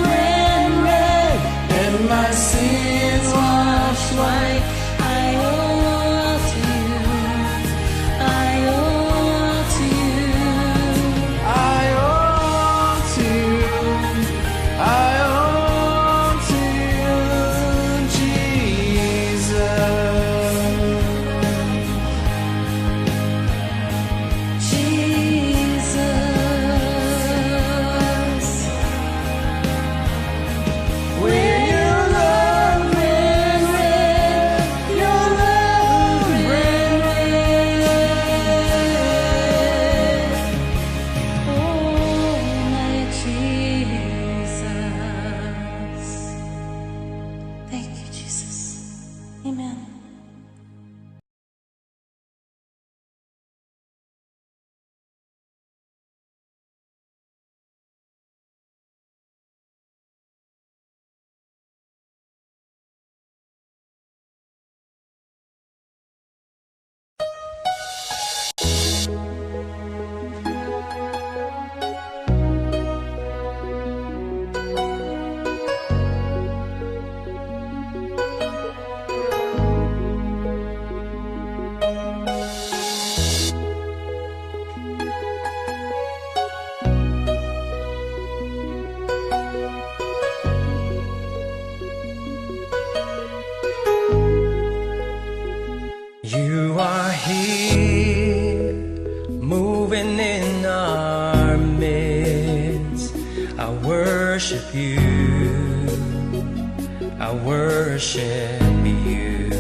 worship you. I worship you.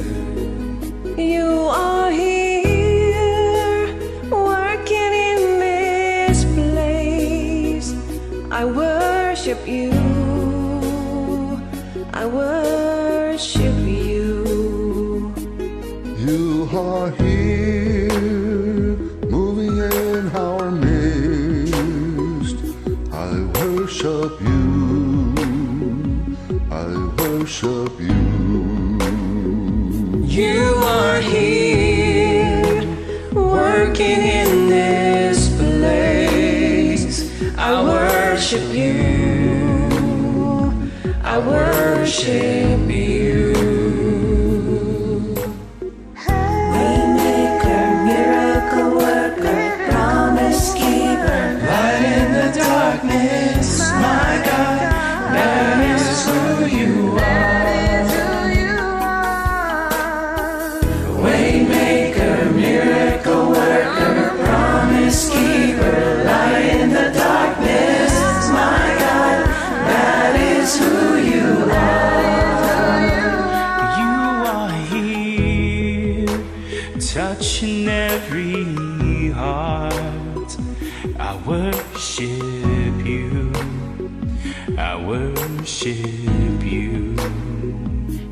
You are here, working in this place. I worship you. I worship you. You are here, moving in our midst. I worship you. I worship you. You are here, working in this place. I worship you. I worship you. Waymaker, miracle worker, promise keeper, light in the darkness. My God, that is who you are. Waymaker, miracle worker, promise keeper, light in the darkness. My God, that is who you are. You are here, touching every heart. I worship you. I worship you.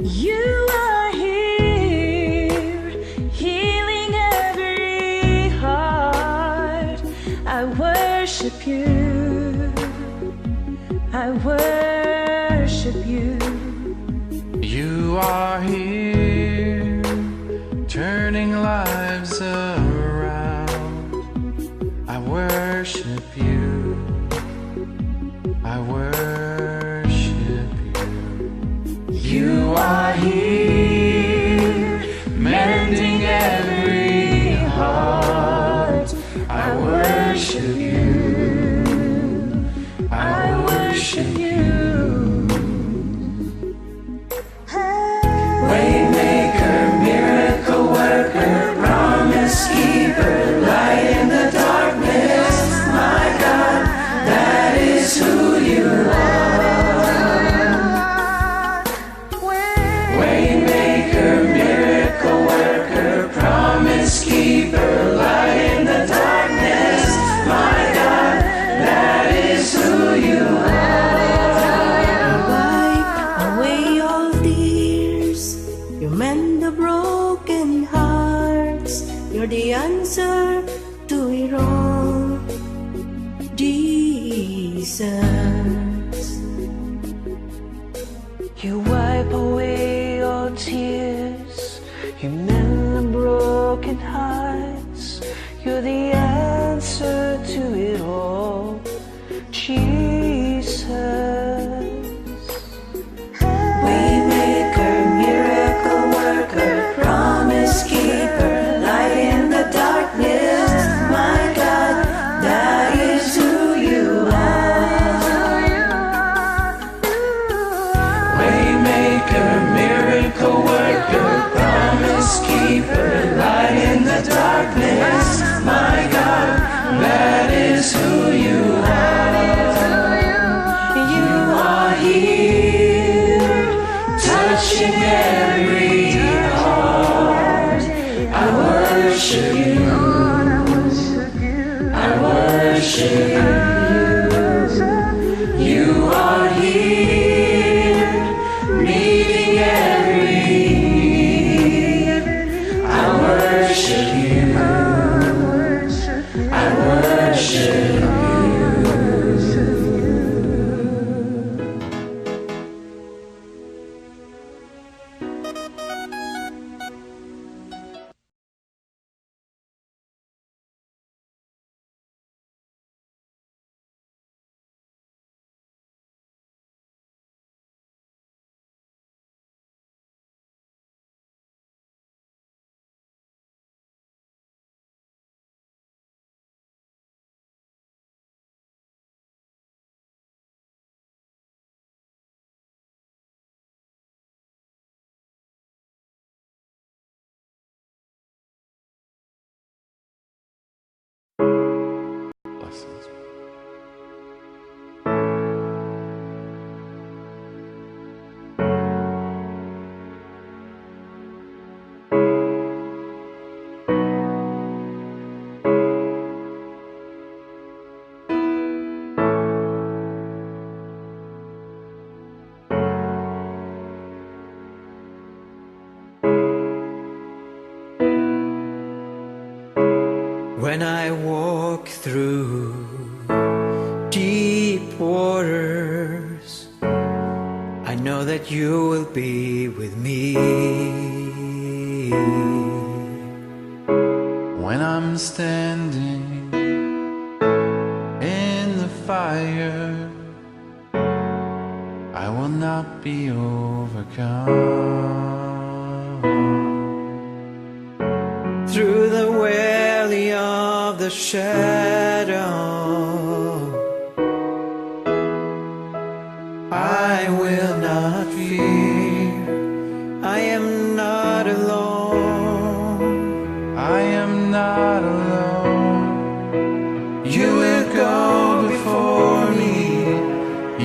You are here, healing every heart. I worship you. I worship you. You are here, turning lives around. I worship you. I worship you. You are here, mending every heart. I worship you. I worship you. Waymaker, miracle worker, promise keeper, light in the darkness. My God, that is who you are. Waymaker, miracle worker, promise keeper, light in the darkness. My God, that is who you are. Wipe away all tears. You mend the broken hearts. You're the answer to it all, Jesus. You wipe away all tears. You mend the broken hearts. You're the answer to it all, Jesus. Waymaker, miracle worker, promise keeper, light in the darkness. My God, that is who you are. Waymaker, miracle worker, promise keeper, light in the darkness. My God, that is who you are. You are here, touching every heart. I worship you. I worship you. You are here, meeting every need. I worship you. I worship you. When I walk through deep waters, I know that you will be with me. When I'm standing in the fire, I will not be overcome. Through the valley of the shadow, I will not fear. I am not alone. I am not alone. You will go before me.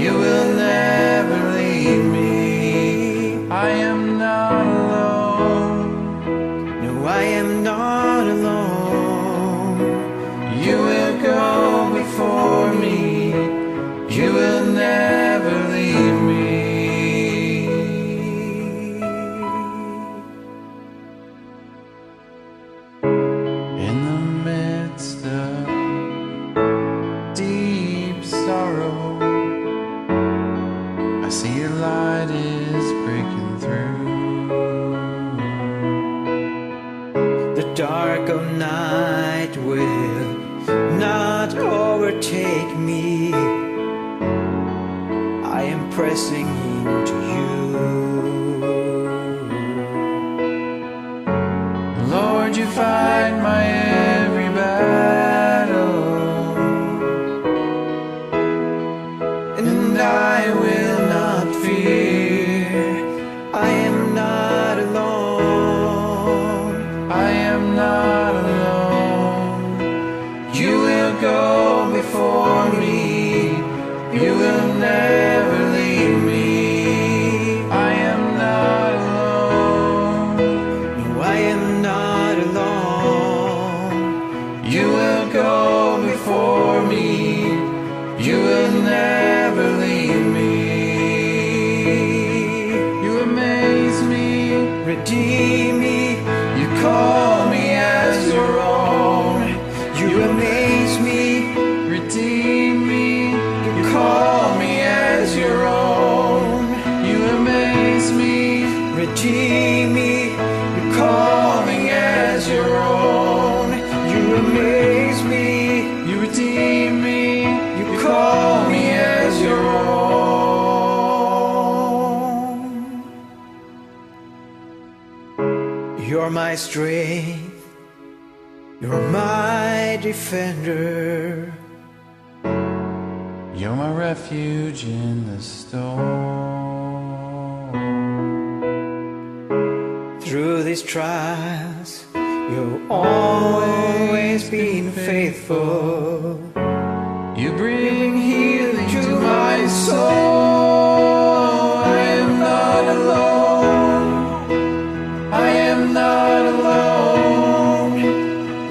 You will never leave me. I am not alone. No, I am not alone. You will go before me. You will never leave me. In the midst of deep sorrow, I see your light is breaking through. The dark of night will not overtake me. I am pressing into you. Lord, you fight my every battle, and I will not fear. I am not alone. I am not alone. You will go before me. You will never leave me. I am not alone. No, I am not alone. You will go before me. You will never leave me. You amaze me, Redeem me. you call me as your own. You amaze me. Redeem me, you call me as your own. You amaze me, Redeem me. you call me as your own. You amaze me. You redeem me, you call me as your own. You're my strength. You're my defender. You're my refuge in the storm. Through these trials, you've always been faithful. You bring healing to my soul. I am not alone. I am not alone.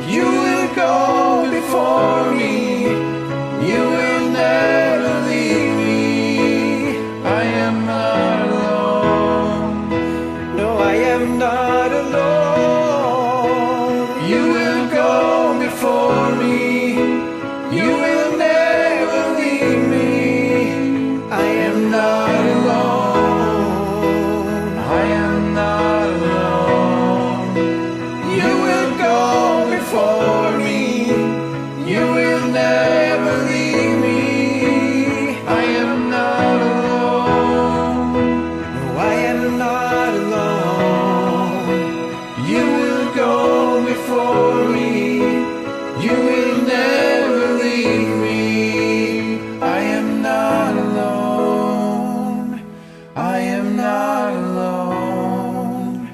You will go before me. You will never leave me. I am not alone. No, I am not alone. You will go before me. You will never leave me. I am not alone. I am not alone. You will go before me. You will never leave me. I am not alone. No, I am not alone. You will go before me. You will never leave me. I am not alone. I am not alone.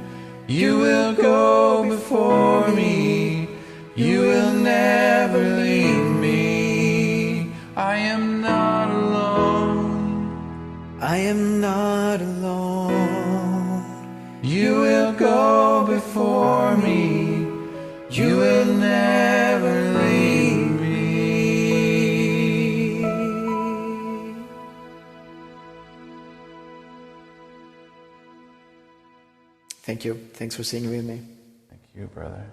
You will go before me. You will never leave me. I am not alone. I am not alone. You will go before me. You will never leave me. Thank you. Thanks for singing with me. Thank you, brother.